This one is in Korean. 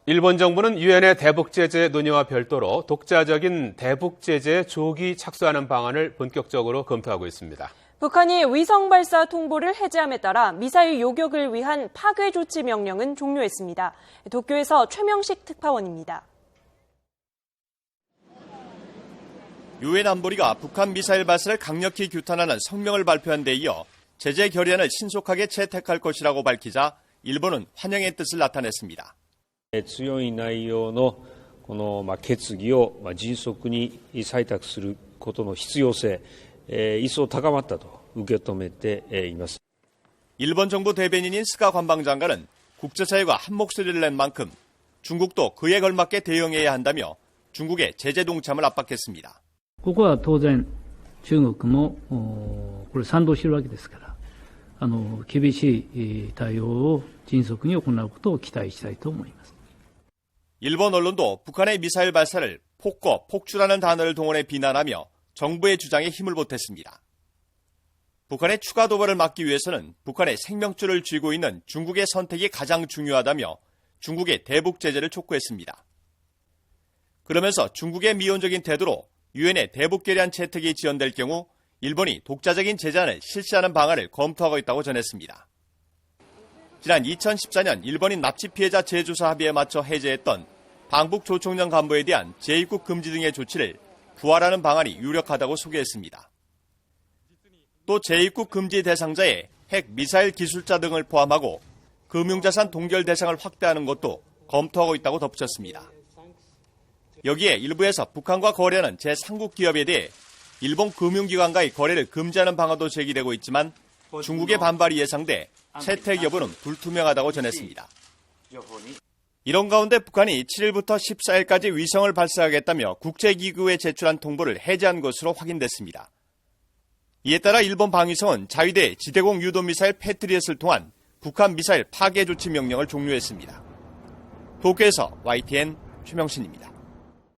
일본 정부는 유엔의 대북 제재 논의와 별도로 독자적인 대북 제재에 조기 착수하는 방안을 본격적으로 검토하고 있습니다. 북한이 위성 발사 통보를 해제함에 따라 미사일 요격을 위한 파괴 조치 명령은 종료했습니다. 도쿄에서 최명식 특파원입니다. 유엔 안보리가 북한 미사일 발사를 강력히 규탄하는 성명을 발표한 데 이어 제재 결의안을 신속하게 채택할 것이라고 밝히자 일본은 환영의 뜻을 나타냈습니다. 強い内容のこの決議を迅速に採択することの必要性、一層高まったと受け止めています。 일본 정부 대변인인 스가 관방장관은 국제사회가 한 목소리를 낸 만큼 중국도 그에 걸맞게 대응해야 한다며 중국의 제재 동참을 압박했습니다. ここは当然中国もこれ賛同しているわけですから厳しい対応を迅速に行うことを期待したいと思います。 일본 언론도 북한의 미사일 발사를 폭거, 폭주라는 단어를 동원해 비난하며 정부의 주장에 힘을 보탰습니다. 북한의 추가 도발을 막기 위해서는 북한의 생명줄을 쥐고 있는 중국의 선택이 가장 중요하다며 중국의 대북 제재를 촉구했습니다. 그러면서 중국의 미온적인 태도로 유엔의 대북 결의안 채택이 지연될 경우 일본이 독자적인 제재안을 실시하는 방안을 검토하고 있다고 전했습니다. 지난 2014년 일본인 납치 피해자 재조사 합의에 맞춰 해제했던 방북 조총련 간부에 대한 재입국 금지 등의 조치를 부활하는 방안이 유력하다고 소개했습니다. 또 재입국 금지 대상자에 핵 미사일 기술자 등을 포함하고 금융자산 동결 대상을 확대하는 것도 검토하고 있다고 덧붙였습니다. 여기에 일부에서 북한과 거래하는 제3국 기업에 대해 일본 금융기관과의 거래를 금지하는 방안도 제기되고 있지만 중국의 반발이 예상돼 채택 여부는 불투명하다고 전했습니다. 이런 가운데 북한이 7일부터 14일까지 위성을 발사하겠다며 국제기구에 제출한 통보를 해제한 것으로 확인됐습니다. 이에 따라 일본 방위성은 자위대 지대공 유도미사일 패트리엇을 통한 북한 미사일 파괴 조치 명령을 종료했습니다. 도쿄에서 YTN 최명신입니다.